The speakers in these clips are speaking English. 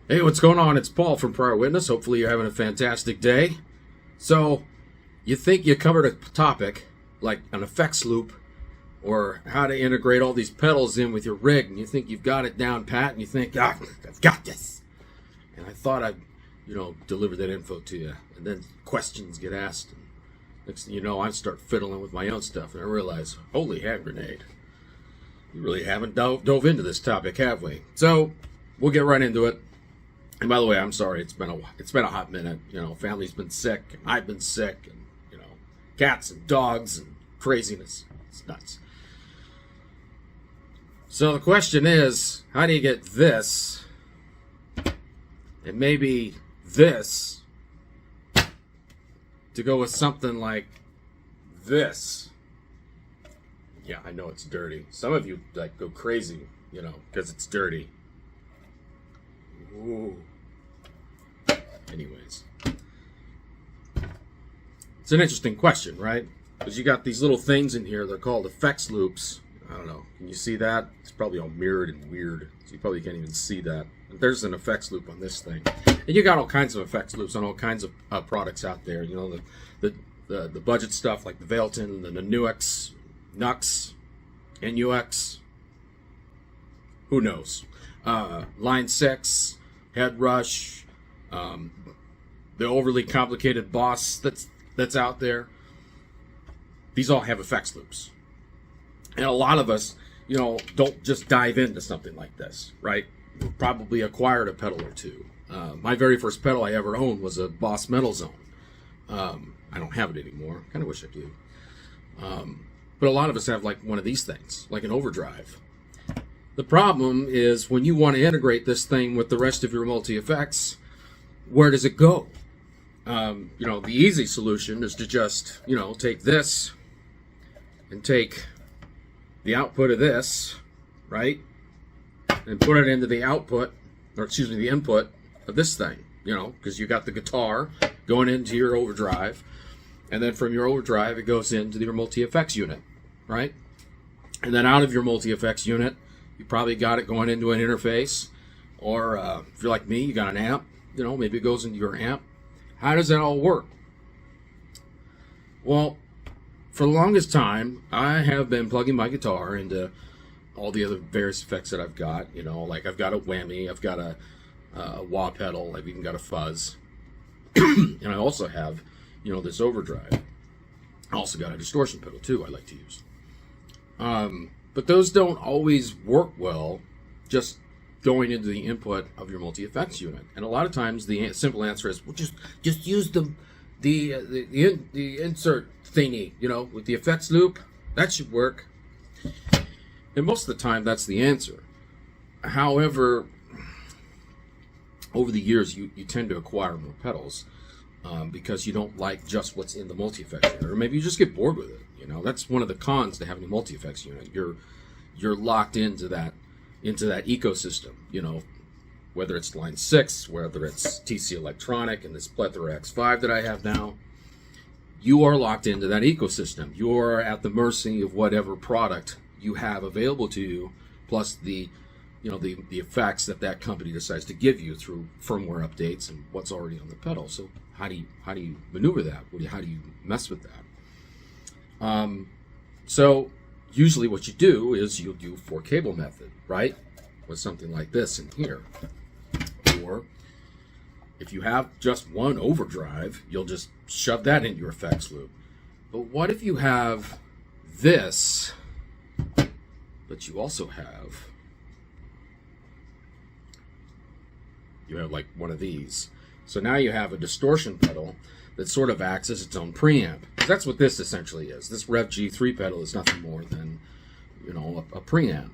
Hey, what's going on? It's Paul from Prior Witness. Hopefully you're having a fantastic day. So, you think you covered a topic like an effects loop or how to integrate all these pedals in with your rig, and you think you've got it down pat, and you think, I've got this. And I thought I'd, deliver that info to you. And then questions get asked. And next thing you know, I start fiddling with my own stuff, and I realize, holy hand grenade. We really haven't dove into this topic, have we? So, we'll get right into it. And by the way, I'm sorry, it's been a hot minute. Family's been sick, and I've been sick, and cats and dogs and craziness. It's nuts. So the question is, how do you get this and maybe this to go with something like this? Yeah, I know it's dirty. Some of you go crazy, because it's dirty. Ooh. Anyways, it's an interesting question, right? Because you got these little things in here. They're called effects loops. I don't know. Can you see that? It's probably all mirrored and weird, so you probably can't even see that. But there's an effects loop on this thing, and you got all kinds of effects loops on all kinds of products out there. The budget stuff like the Vailton, the Nux, NUX. Who knows? Line 6. Headrush, the overly complicated Boss that's out there. These all have effects loops, and a lot of us, don't just dive into something like this, right? We've probably acquired a pedal or two. My very first pedal I ever owned was a Boss Metal Zone. I don't have it anymore. Kind of wish I do. But a lot of us have one of these things, like an overdrive. The problem is when you want to integrate this thing with the rest of your multi-effects, where does it go? The easy solution is to just, take this and take the output of this, right? And put it into the output, the input of this thing, because you got the guitar going into your overdrive, and then from your overdrive, it goes into your multi-effects unit, right? And then out of your multi-effects unit, you probably got it going into an interface, or if you're like me, you got an amp, maybe it goes into your amp. How does that all work? Well, for the longest time, I have been plugging my guitar into all the other various effects that I've got. I've got a whammy, I've got a wah pedal, I've even got a fuzz, and I also have, this overdrive. I also got a distortion pedal too I like to use. But those don't always work well just going into the input of your multi-effects unit. And a lot of times the simple answer is, well, just use the insert thingy, with the effects loop. That should work. And most of the time that's the answer. However, over the years you tend to acquire more pedals because you don't like just what's in the multi-effects unit, or maybe you just get bored with it. That's one of the cons to having a multi-effects unit. You're locked into that ecosystem. Whether it's Line 6, whether it's TC Electronic and this Plethora X5 that I have now, you are locked into that ecosystem. You are at the mercy of whatever product you have available to you, plus the effects that company decides to give you through firmware updates and what's already on the pedal. So how do you maneuver that? How do you mess with that? So usually what you do is you'll do 4-cable method, right? With something like this in here. Or if you have just one overdrive, you'll just shove that into your effects loop. But what if you have this, but you also have one of these. So now you have a distortion pedal that sort of acts as its own preamp. That's what this essentially is. This Rev G3 pedal is nothing more than, a preamp.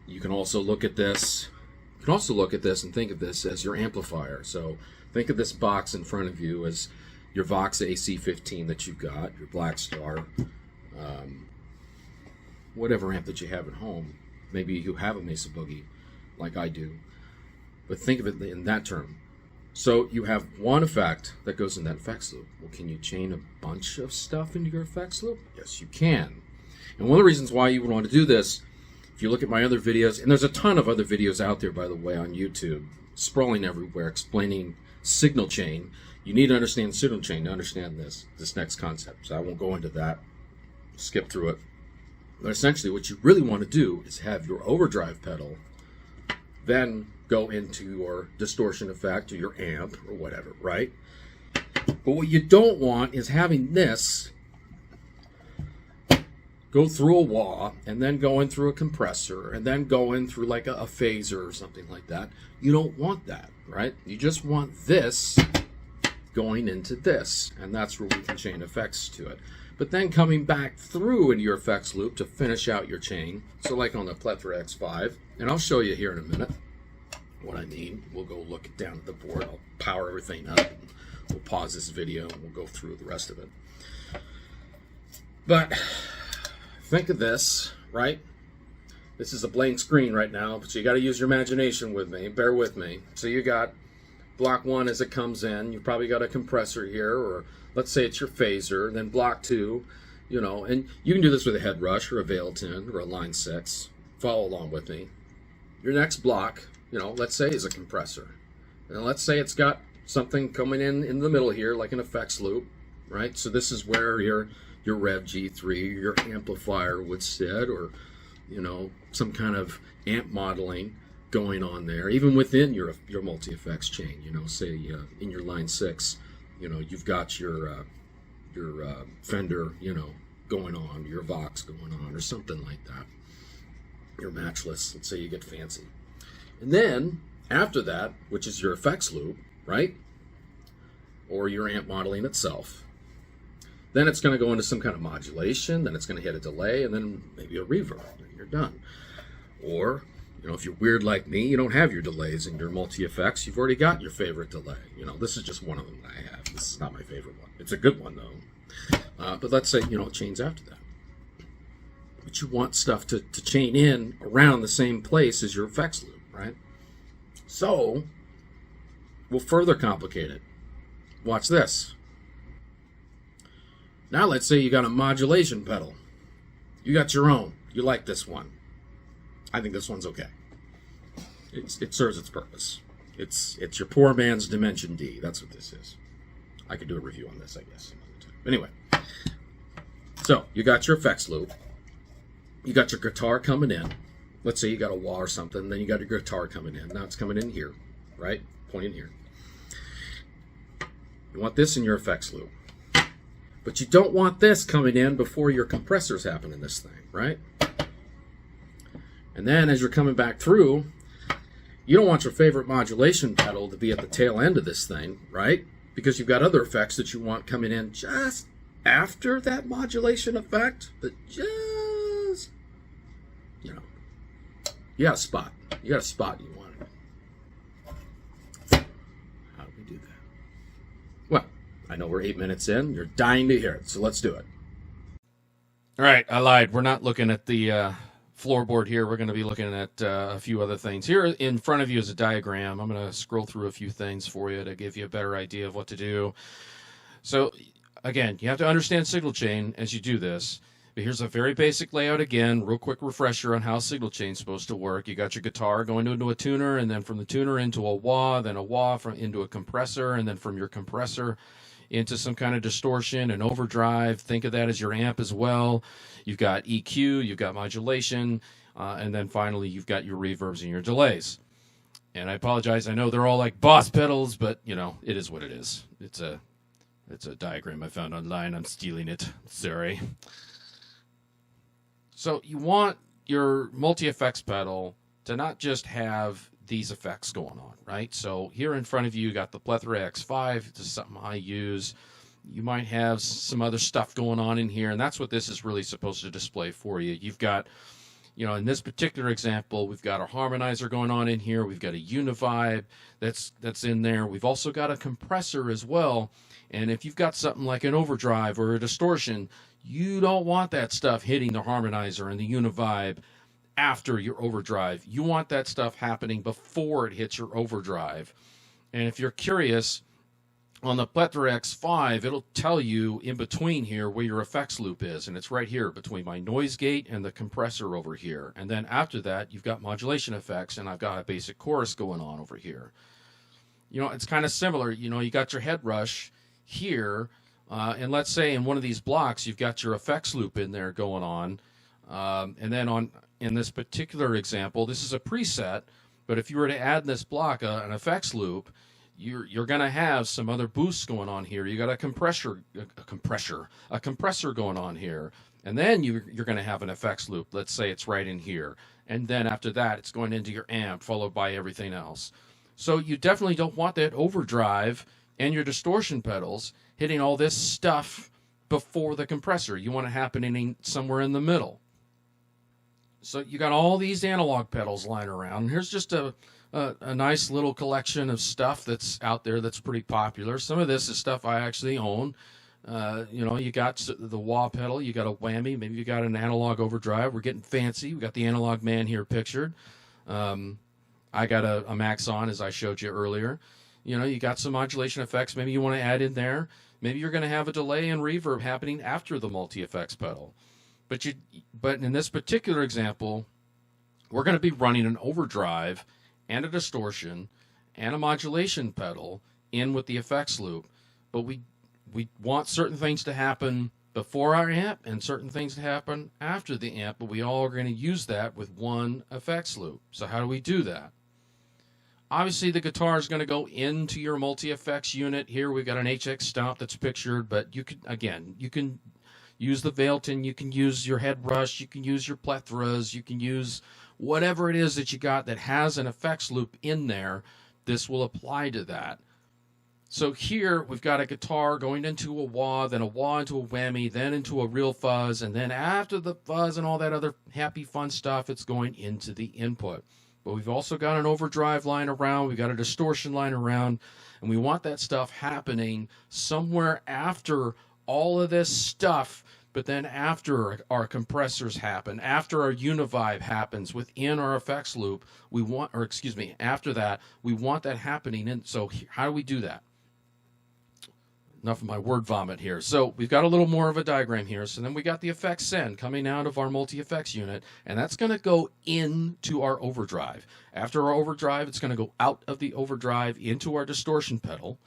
You can also look at this. You can also look at this and think of this as your amplifier. So think of this box in front of you as your Vox AC15 that you've got, your Black Star, whatever amp that you have at home. Maybe you have a Mesa Boogie, like I do. But think of it in that term. So you have one effect that goes in that effects loop. Well, can you chain a bunch of stuff into your effects loop? Yes, you can. And one of the reasons why you would want to do this, if you look at my other videos, and there's a ton of other videos out there, by the way, on YouTube. sprawling everywhere, explaining signal chain. You need to understand signal chain to understand this next concept. So I won't go into that, skip through it. But essentially what you really want to do is have your overdrive pedal then go into your distortion effect or your amp or whatever, right? But what you don't want is having this go through a wah and then go in through a compressor and then go in through like a phaser or something like that. You don't want that, right? You just want this going into this, and that's where we can chain effects to it. But then coming back through into your effects loop to finish out your chain. So like on the Plethora X5, and I'll show you here in a minute what I mean. We'll go look down at the board. I'll power everything up. And we'll pause this video and we'll go through the rest of it. But think of this, right? This is a blank screen right now, but you got to use your imagination with me. Bear with me. So you got block 1 as it comes in. You probably got a compressor here, or let's say it's your phaser. Then block 2, you know, and you can do this with a Headrush or a Veilton or a line 6. Follow along with me. Your next block, you know, let's say is a compressor. And let's say it's got something coming in the middle here, like an effects loop, right? So this is where your Rev G3, your amplifier would sit, or, you know, some kind of amp modeling going on there, even within your multi-effects chain. You know, say in your line 6, you know, you've got your Fender, you know, going on, your Vox going on, or something like that. Your matchless, let's say you get fancy. And then after that, which is your effects loop, right? Or your amp modeling itself. Then it's going to go into some kind of modulation, then it's going to hit a delay, and then maybe a reverb, and you're done. Or, you know, if you're weird like me, you don't have your delays in your multi-effects, you've already got your favorite delay. You know, this is just one of them that I have. This is not my favorite one. It's a good one, though. But let's say, you know, it chains after that. But you want stuff to chain in around the same place as your effects loop, right? So, we'll further complicate it. Watch this. Now let's say you got a modulation pedal. You got your own. You like this one. I think this one's okay. It serves its purpose. It's your poor man's Dimension D. That's what this is. I could do a review on this, I guess, another time. Anyway, so you got your effects loop. You got your guitar coming in. Let's say you got a wah or something. Then you got your guitar coming in. Now it's coming in here, right? Pointing here. You want this in your effects loop. But you don't want this coming in before your compressors happen in this thing, right? And then as you're coming back through, you don't want your favorite modulation pedal to be at the tail end of this thing, right? Because you've got other effects that you want coming in just after that modulation effect, but just, you know, you got a spot. You got a spot you want it. How do we do that? Well, I know we're 8 minutes in. You're dying to hear it, so let's do it. All right, I lied. We're not looking at the floorboard here. We're going to be looking at a few other things. Here in front of you is a diagram. I'm going to scroll through a few things for you to give you a better idea of what to do. So, again, you have to understand signal chain as you do this. But here's a very basic layout again, real quick refresher on how signal chain's supposed to work. You got your guitar going into a tuner, and then from the tuner into a wah, then a wah into a compressor, and then from your compressor into some kind of distortion and overdrive. Think of that as your amp as well. You've got EQ, you've got modulation, and then finally you've got your reverbs and your delays. And I apologize, I know they're all like boss pedals, but you know, it is what it is. It's a diagram I found online. I'm stealing it. Sorry. So you want your multi-effects pedal to not just have these effects going on, right? So here in front of you, you got the Plethora X5. This is something I use. You might have some other stuff going on in here, and that's what this is really supposed to display for you. You've got, you know, in this particular example, we've got a harmonizer going on in here. We've got a univibe that's in there. We've also got a compressor as well. And if you've got something like an overdrive or a distortion, you don't want that stuff hitting the harmonizer and the univibe after your overdrive. You want that stuff happening before it hits your overdrive. And if you're curious, on the Plethora X5, it'll tell you in between here where your effects loop is, and it's right here between my noise gate and the compressor over here. And then after that, you've got modulation effects, and I've got a basic chorus going on over here. You know, it's kind of similar. You know, you got your Headrush here, and let's say in one of these blocks, you've got your effects loop in there going on. And then in this particular example, this is a preset, but if you were to add in this block an effects loop, you're going to have some other boosts going on here. You got a compressor going on here, and then you're going to have an effects loop. Let's say it's right in here, and then after that, it's going into your amp, followed by everything else. So you definitely don't want that overdrive and your distortion pedals hitting all this stuff before the compressor. You want it happening somewhere in the middle. So you got all these analog pedals lying around. And here's just a nice little collection of stuff that's out there that's pretty popular. Some of this is stuff I actually own. You know, you got the wah pedal, you got a whammy, maybe you got an analog overdrive. We're getting fancy. We got the analog man here pictured. I got a Maxon, as I showed you earlier. You know, you got some modulation effects. Maybe you want to add in there. Maybe you're going to have a delay and reverb happening after the multi-effects pedal. But in this particular example, we're going to be running an overdrive and a distortion and a modulation pedal in with the effects loop. But we want certain things to happen before our amp and certain things to happen after the amp, but we all are going to use that with one effects loop. So how do we do that? Obviously, the guitar is going to go into your multi-effects unit. Here we've got an HX stomp that's pictured, but you can use the Vailton, you can use your Headrush, you can use your Plethoras, you can use whatever it is that you got that has an effects loop in there. This will apply to that. So here we've got a guitar going into a wah, then a wah into a whammy, then into a real fuzz, and then after the fuzz and all that other happy fun stuff, it's going into the input. But we've also got an overdrive line around, we've got a distortion line around, and we want that stuff happening somewhere after all of this stuff, but then after our compressors happen, after our univibe happens within our effects loop, after that, we want that happening. And so how do we do that? Enough of my word vomit here. So we've got a little more of a diagram here. So then we got the effects send coming out of our multi-effects unit, and that's going to go into our overdrive. After our overdrive, it's going to go out of the overdrive into our distortion pedal.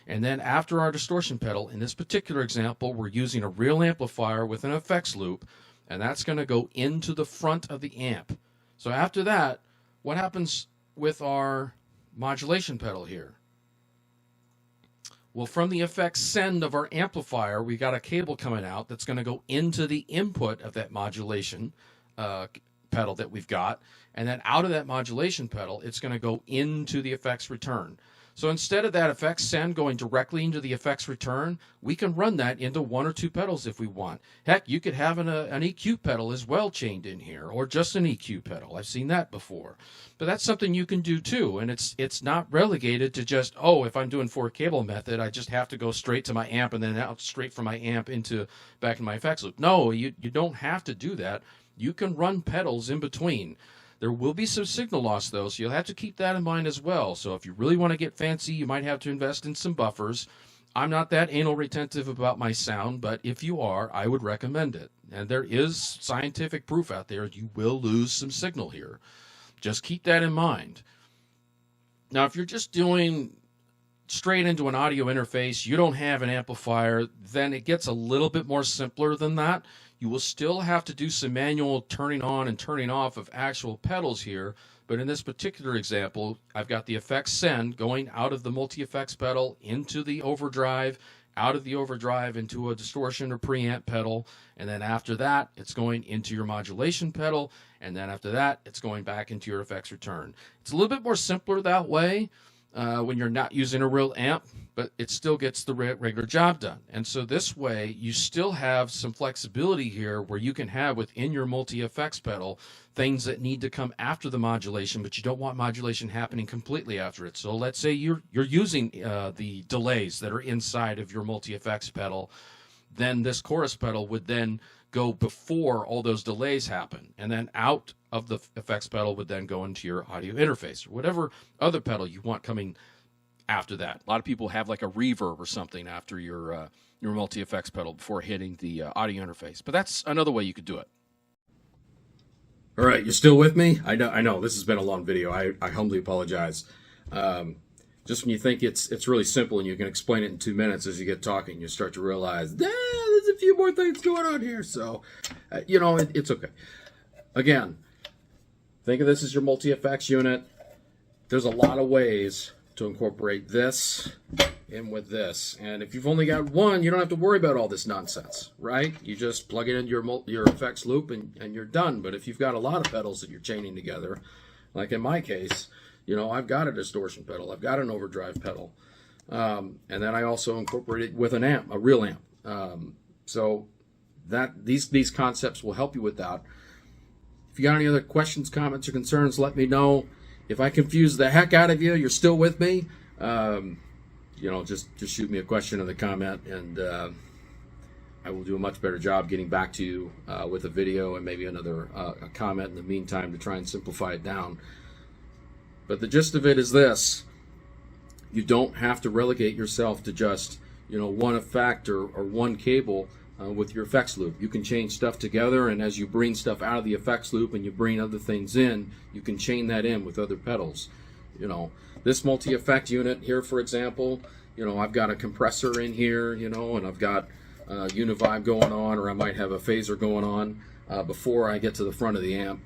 And then after our distortion pedal, in this particular example, we're using a real amplifier with an effects loop, and that's going to go into the front of the amp. So after that, what happens with our modulation pedal here? Well, from the effects send of our amplifier, we got a cable coming out that's going to go into the input of that modulation pedal that we've got. And then out of that modulation pedal, it's going to go into the effects return. So instead of that effects send going directly into the effects return, we can run that into one or two pedals if we want. Heck, you could have an EQ pedal as well chained in here, or just an EQ pedal. I've seen that before. But that's something you can do too, and it's not relegated to just, oh, if I'm doing 4-cable method, I just have to go straight to my amp and then out straight from my amp back in my effects loop. No, you don't have to do that. You can run pedals in between. There will be some signal loss, though, so you'll have to keep that in mind as well. So if you really want to get fancy, you might have to invest in some buffers. I'm not that anal retentive about my sound, but if you are, I would recommend it. And there is scientific proof out there you will lose some signal here. Just keep that in mind. Now, if you're just doing straight into an audio interface, you don't have an amplifier, then it gets a little bit more simpler than that. You will still have to do some manual turning on and turning off of actual pedals here, but in this particular example, I've got the effects send going out of the multi-effects pedal into the overdrive, out of the overdrive into a distortion or preamp pedal, and then after that, it's going into your modulation pedal, and then after that, it's going back into your effects return. It's a little bit more simpler that way when you're not using a real amp, but it still gets the regular job done. And so this way, you still have some flexibility here where you can have within your multi-effects pedal things that need to come after the modulation, but you don't want modulation happening completely after it. So let's say you're using the delays that are inside of your multi-effects pedal, then this chorus pedal would then go before all those delays happen, and then out of the effects pedal would then go into your audio interface or whatever other pedal you want coming after that. A lot of people have like a reverb or something after your multi-effects pedal before hitting the audio interface. But that's another way you could do it. All right, you're still with me? I know this has been a long video. I humbly apologize. Just when you think it's really simple and you can explain it in 2 minutes, as you get talking, you start to realize, there's a few more things going on here. So, it's okay. Again, think of this as your multi-effects unit. There's a lot of ways to incorporate this in with this. And if you've only got one, you don't have to worry about all this nonsense, right? You just plug it into your effects loop and you're done. But if you've got a lot of pedals that you're chaining together, like in my case, I've got a distortion pedal, I've got an overdrive pedal, and then I also incorporate it with an amp, a real amp. So that these concepts will help you with that. If you got any other questions, comments, or concerns, let me know. If I confuse the heck out of you, you're still with me, just shoot me a question in the comment, and I will do a much better job getting back to you with a video and maybe another a comment in the meantime to try and simplify it down. But the gist of it is this: you don't have to relegate yourself to just one effect or one cable with your effects loop. You can chain stuff together, and as you bring stuff out of the effects loop and you bring other things in, you can chain that in with other pedals. This multi-effect unit here, for example, I've got a compressor in here, and I've got univibe going on, or I might have a phaser going on before I get to the front of the amp.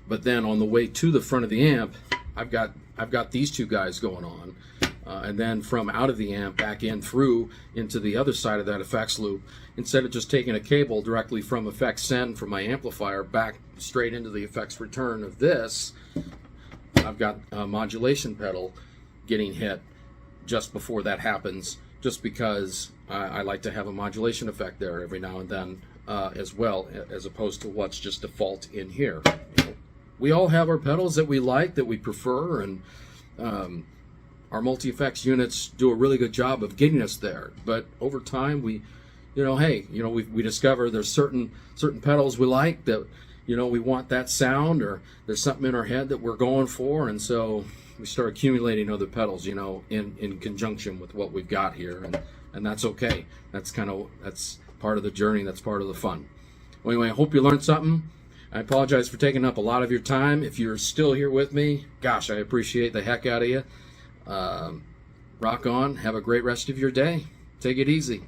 But then on the way to the front of the amp, I've got these two guys going on, and then from out of the amp back in through into the other side of that effects loop. Instead of just taking a cable directly from effects send from my amplifier back straight into the effects return of this, I've got a modulation pedal getting hit just before that happens, just because I like to have a modulation effect there every now and then as well, as opposed to what's just default in here. We all have our pedals that we like, that we prefer, and our multi-effects units do a really good job of getting us there. But over time, we discover there's certain pedals we like that, we want that sound, or there's something in our head that we're going for, and so we start accumulating other pedals, in conjunction with what we've got here, and that's okay. That's part of the journey. That's part of the fun. Well, anyway, I hope you learned something. I apologize for taking up a lot of your time. If you're still here with me, gosh, I appreciate the heck out of you. Rock on. Have a great rest of your day. Take it easy.